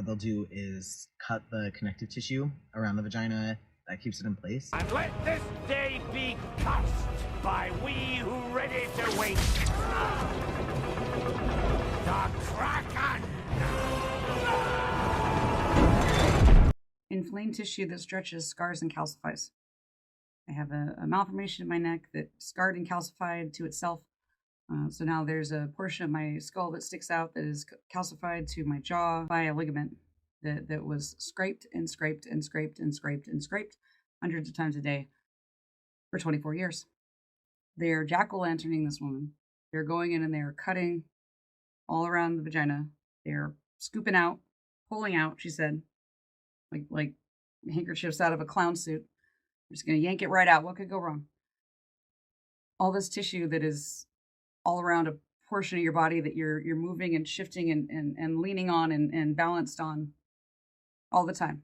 they'll do is cut the connective tissue around the vagina that keeps it in place. And let this day be cursed by we who ready to wait. The Kraken! Inflamed tissue that stretches, scars, and calcifies. I have a malformation in my neck that scarred and calcified to itself. So now there's a portion of my skull that sticks out that is calcified to my jaw by a ligament that was scraped and scraped and scraped and scraped and scraped hundreds of times a day for 24 years. They're jack-o'-lanterning this woman. They're going in and they're cutting all around the vagina. They're scooping out, pulling out, she said, like handkerchiefs out of a clown suit. We're just going to yank it right out. What could go wrong? All this tissue that is all around a portion of your body that you're moving and shifting and leaning on and balanced on all the time.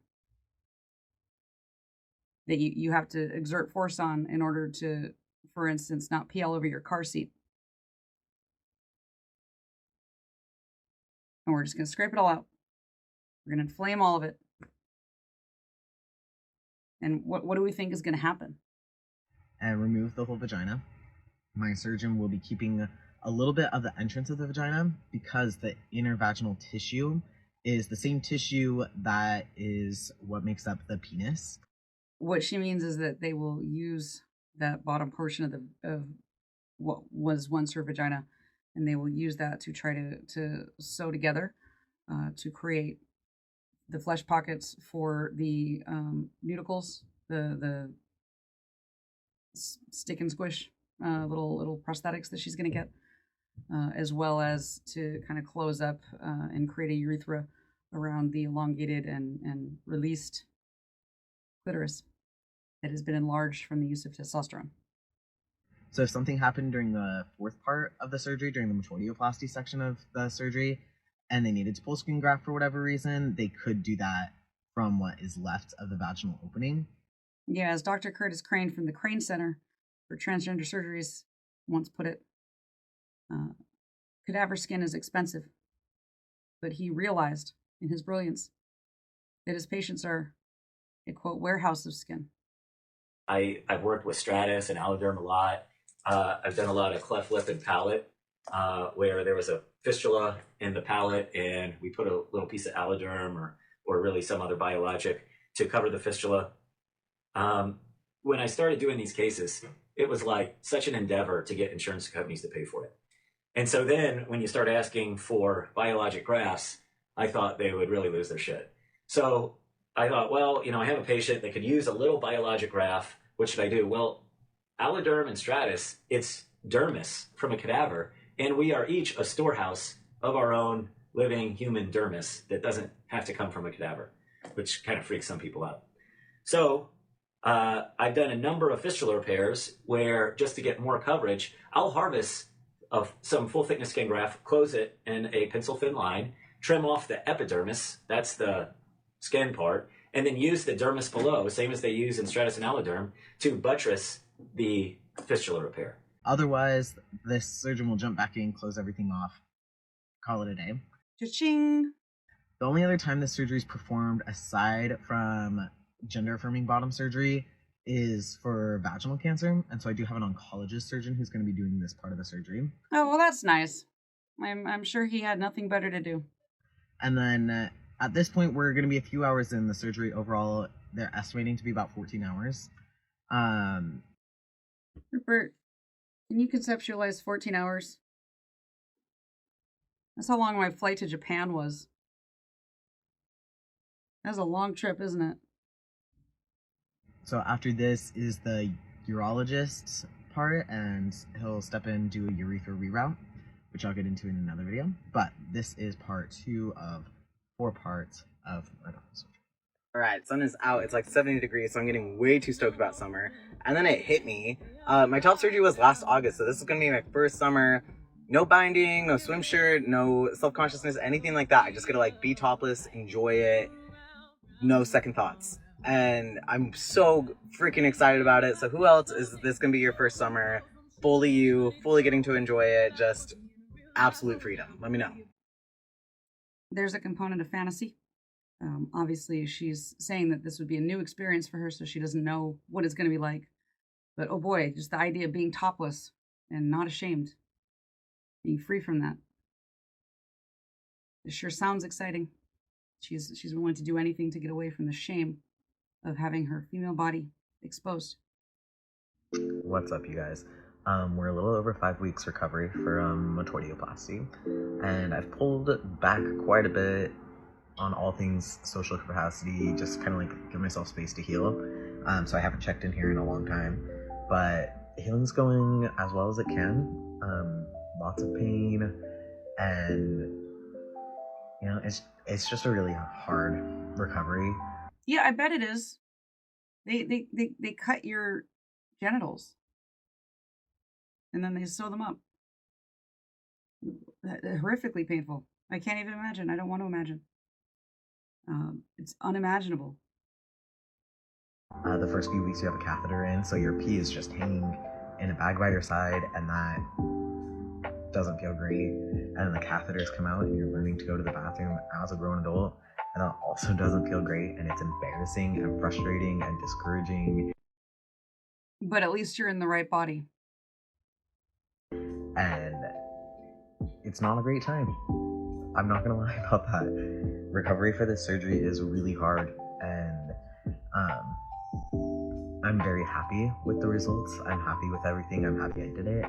That you have to exert force on in order to, for instance, not pee all over your car seat. And we're just going to scrape it all out. We're going to inflame all of it. And what do we think is going to happen? And remove the whole vagina. My surgeon will be keeping a little bit of the entrance of the vagina because the inner vaginal tissue is the same tissue that is what makes up the penis. What she means is that they will use that bottom portion of what was once her vagina, and they will use that to try to sew together to create the flesh pockets for the nudicles, the stick and squish little prosthetics that she's going to get, as well as to kind of close up and create a urethra around the elongated and released clitoris that has been enlarged from the use of testosterone. So if something happened during the fourth part of the surgery, during the metoidioplasty section of the surgery, and they needed to pull skin graft for whatever reason, they could do that from what is left of the vaginal opening. Yeah, as Dr. Curtis Crane from the Crane Center for Transgender Surgeries once put it, cadaver skin is expensive, but he realized in his brilliance that his patients are a, quote, warehouse of skin. I've worked with Stratus and Alloderm a lot. I've done a lot of cleft lip and palate, where there was a fistula in the palate and we put a little piece of Alloderm or really some other biologic to cover the fistula. When I started doing these cases, it was like such an endeavor to get insurance companies to pay for it. And so then when you start asking for biologic grafts, I thought they would really lose their shit. So I thought, well, I have a patient that could use a little biologic graft. What should I do? Well, Alloderm and Stratus, it's dermis from a cadaver, and we are each a storehouse of our own living human dermis that doesn't have to come from a cadaver, which kind of freaks some people out. So I've done a number of fistula repairs where, just to get more coverage, I'll harvest some full thickness skin graft, close it in a pencil thin line, trim off the epidermis, that's the skin part, and then use the dermis below, same as they use in Stratus and Alloderm, to buttress the fistula repair. Otherwise, this surgeon will jump back in, close everything off, call it a day. Cha-ching! The only other time this surgery is performed aside from gender-affirming bottom surgery is for vaginal cancer, and so I do have an oncologist surgeon who's going to be doing this part of the surgery. Oh, well, that's nice. I'm sure he had nothing better to do. And then at this point, we're going to be a few hours in the surgery. Overall, they're estimating to be about 14 hours. Rupert, can you conceptualize 14 hours? That's how long my flight to Japan was. That's a long trip, isn't it? So after this is the urologist's part, and he'll step in and do a urethra reroute, which I'll get into in another video. But this is part 2 of 4 parts of my doctor's surgery. Alright, sun is out. It's like 70 degrees, so I'm getting way too stoked about summer. And then it hit me. My top surgery was last August, so this is going to be my first summer. No binding, no swim shirt, no self-consciousness, anything like that. I just get to like be topless, enjoy it, no second thoughts. And I'm so freaking excited about it. So who else is this going to be your first summer? Fully you, fully getting to enjoy it, just absolute freedom. Let me know. There's a component of fantasy Obviously, she's saying that this would be a new experience for her, so she doesn't know what it's going to be like. But oh boy, just the idea of being topless and not ashamed, being free from that, it sure sounds exciting. She's willing to do anything to get away from the shame of having her female body exposed. What's up, you guys? We're a little over 5 weeks recovery for Metoidioplasty, and I've pulled back quite a bit on all things social capacity, just kind of like give myself space to heal. So I haven't checked in here in a long time, but healing's going as well as it can. Lots of pain, and you know, it's just a really hard recovery. Yeah, I bet it is. They cut your genitals and then they sew them up. Horrifically painful. I can't even imagine. I don't want to imagine. It's unimaginable. The first few weeks you have a catheter in, so your pee is just hanging in a bag by your side, and that doesn't feel great. And then the catheters come out and you're learning to go to the bathroom as a grown adult, and that also doesn't feel great, and it's embarrassing and frustrating and discouraging. But at least you're in the right body. And it's not a great time. I'm not gonna lie about that. Recovery for this surgery is really hard, and I'm very happy with the results. I'm happy with everything. I'm happy I did it.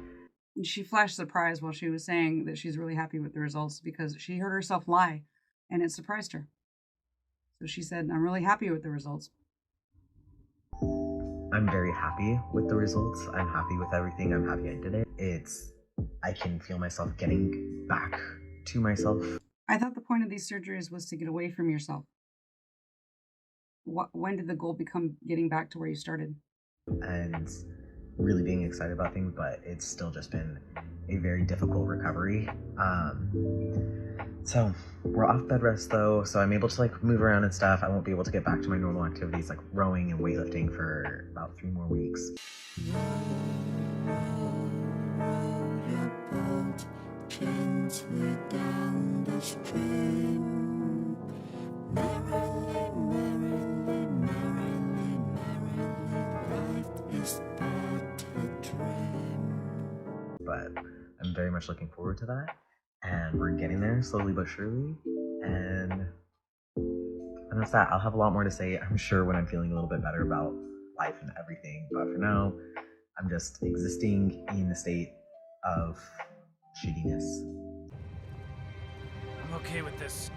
She flashed surprise while she was saying that she's really happy with the results because she heard herself lie and it surprised her. So she said, I'm really happy with the results. I'm very happy with the results. I'm happy with everything. I'm happy I did it. I can feel myself getting back to myself. I thought the point of these surgeries was to get away from yourself. When did the goal become getting back to where you started? And really being excited about things, but it's still just been a very difficult recovery. So we're off bed rest though, so I'm able to like move around and stuff. I won't be able to get back to my normal activities like rowing and weightlifting for about 3 more weeks. Gently down the stream. Merrily, merrily, merrily, merrily, life is but a dream. But I'm very much looking forward to that, and we're getting there slowly but surely, and that's that. I'll have a lot more to say, I'm sure, when I'm feeling a little bit better about life and everything, but for now, I'm just existing in the state of shittiness. I'm okay with this.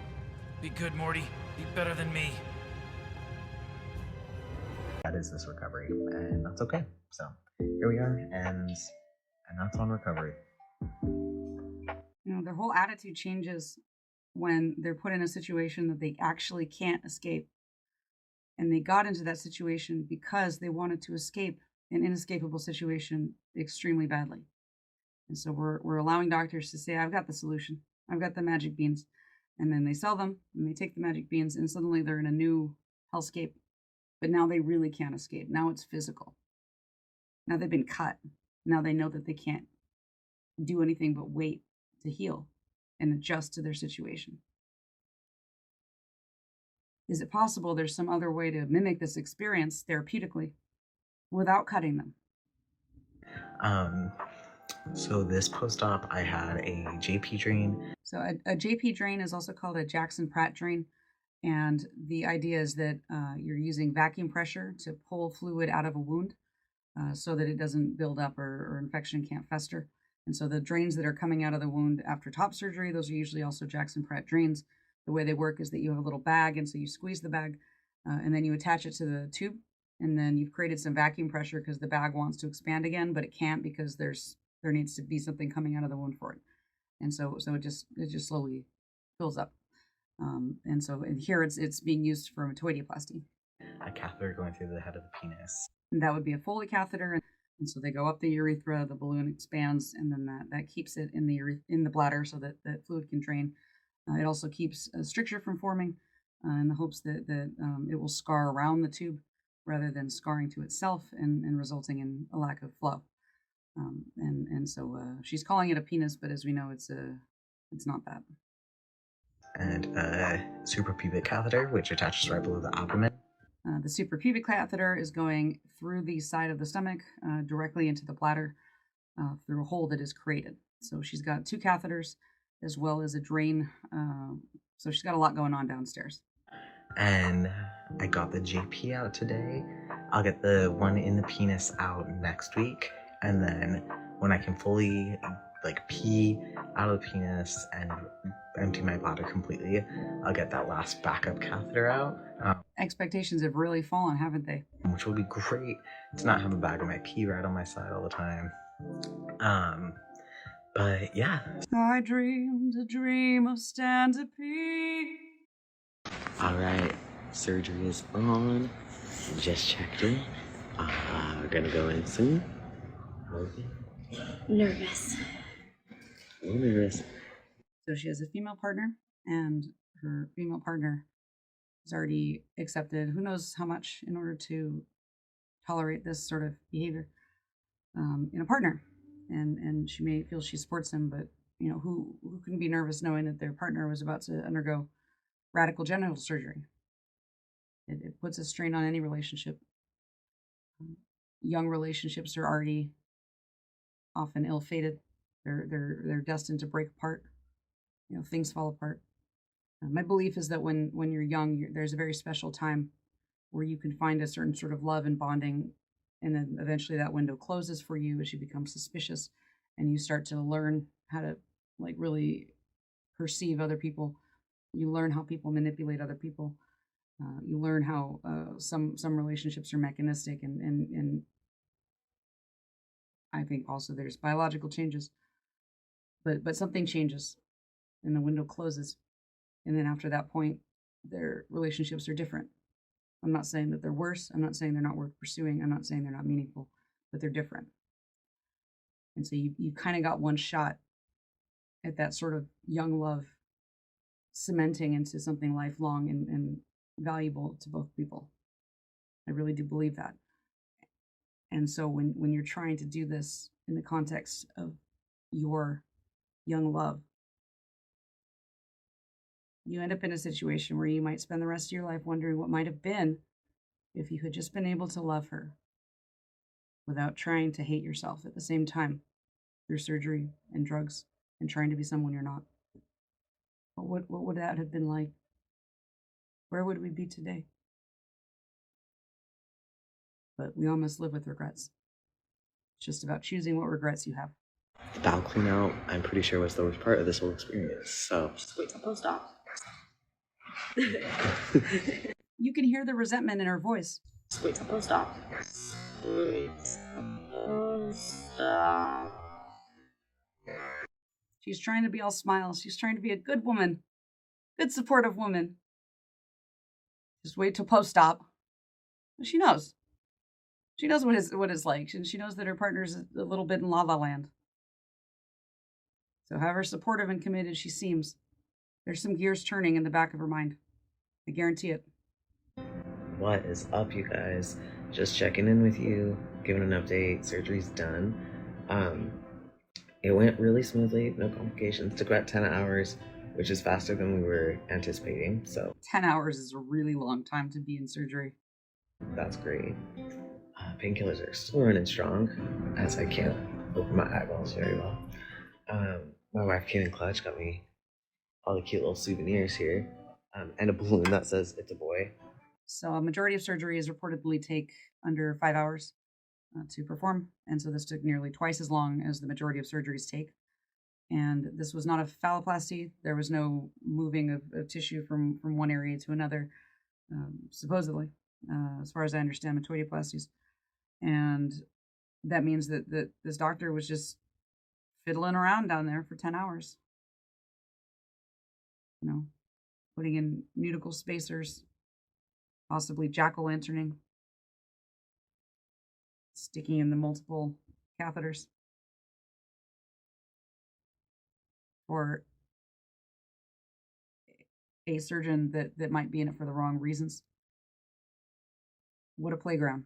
Be good, Morty. Be better than me. That is this recovery, and that's okay. So here we are, and that's on recovery. You know, their whole attitude changes when they're put in a situation that they actually can't escape. And they got into that situation because they wanted to escape an inescapable situation extremely badly. And so we're allowing doctors to say, I've got the solution. I've got the magic beans. And then they sell them and they take the magic beans and suddenly they're in a new hellscape. But now they really can't escape. Now it's physical. Now they've been cut. Now they know that they can't do anything but wait to heal and adjust to their situation. Is it possible there's some other way to mimic this experience therapeutically without cutting them? So this post-op, I had a JP drain. So a JP drain is also called a Jackson Pratt drain. And the idea is that you're using vacuum pressure to pull fluid out of a wound so that it doesn't build up or infection can't fester. And so the drains that are coming out of the wound after top surgery, those are usually also Jackson Pratt drains. The way they work is that you have a little bag, and so you squeeze the bag, and then you attach it to the tube, and then you've created some vacuum pressure because the bag wants to expand again, but it can't because there needs to be something coming out of the wound for it. And so it just slowly fills up. And here it's being used for metoidioplasty. A catheter going through the head of the penis. And that would be a Foley catheter. And so they go up the urethra, the balloon expands, and then that keeps it in the bladder so that the fluid can drain. It also keeps a stricture from forming in the hopes that it will scar around the tube rather than scarring to itself and resulting in a lack of flow. So she's calling it a penis, but as we know, it's not that. and a suprapubic catheter, which attaches right below the abdomen. The suprapubic catheter is going through the side of the stomach, directly into the bladder, through a hole that is created. So she's got 2 catheters as well as a drain. So she's got a lot going on downstairs. And I got the JP out today. I'll get the one in the penis out next week, and then when I can fully pee out of the penis and empty my bladder completely, I'll get that last backup catheter out. Expectations have really fallen, haven't they? Which will be great to not have a bag of my pee right on my side all the time. But yeah. I dreamed a dream of stand-up pee. Alright, surgery is on. Just checked in. We're gonna go in soon. Okay. Nervous. A little nervous. So she has a female partner, and her female partner has already accepted who knows how much in order to tolerate this sort of behavior in a partner. And she may feel she supports him, but who can be nervous knowing that their partner was about to undergo radical genital surgery? It puts a strain on any relationship. Young relationships are already often ill-fated. They're destined to break apart. Things fall apart. My belief is that when you're young, there's a very special time where you can find a certain sort of love and bonding, and then eventually that window closes for you as you become suspicious and you start to learn how to really perceive other people. You learn how people manipulate other people. You learn how some relationships are mechanistic, and I think also there's biological changes. But something changes, and the window closes, and then after that point, their relationships are different. I'm not saying that they're worse. I'm not saying they're not worth pursuing. I'm not saying they're not meaningful, but they're different. And so you kind of got one shot at that sort of young love cementing into something lifelong and valuable to both people. I really do believe that. And so when you're trying to do this in the context of your young love, you end up in a situation where you might spend the rest of your life wondering what might have been if you had just been able to love her without trying to hate yourself at the same time through surgery and drugs and trying to be someone you're not. What would that have been like? Where would we be today? But we all must live with regrets. It's just about choosing what regrets you have. The bowel clean out, I'm pretty sure, was the worst part of this whole experience. So Just wait till post-op. You can hear the resentment in her voice. Just wait till post-op. She's trying to be all smiles. She's trying to be a good woman, good supportive woman. Just wait till post-op. She knows. She knows what it's like, and she knows that her partner's a little bit in la-la land. So however supportive and committed she seems, there's some gears turning in the back of her mind. I guarantee it. what is up, you guys? Just checking in with you, giving an update. Surgery's done. It went really smoothly, no complications. Took about 10 hours, which is faster than we were anticipating. So 10 hours is a really long time to be in surgery. that's great. Painkillers are still running strong, as I can't open my eyeballs very well. My wife came in clutch, got me all the cute little souvenirs here, and a balloon that says it's a boy. So a majority of surgeries reportedly take under 5 hours to perform, and so this took nearly twice as long as the majority of surgeries take. And this was not a phalloplasty. There was no moving of tissue from one area to another, supposedly, as far as I understand metoidioplasties. And that means that this doctor was just fiddling around down there for 10 hours. You know, putting in nudicle spacers, possibly jack-o'-lanterning, sticking in the multiple catheters for a surgeon that might be in it for the wrong reasons. What a playground.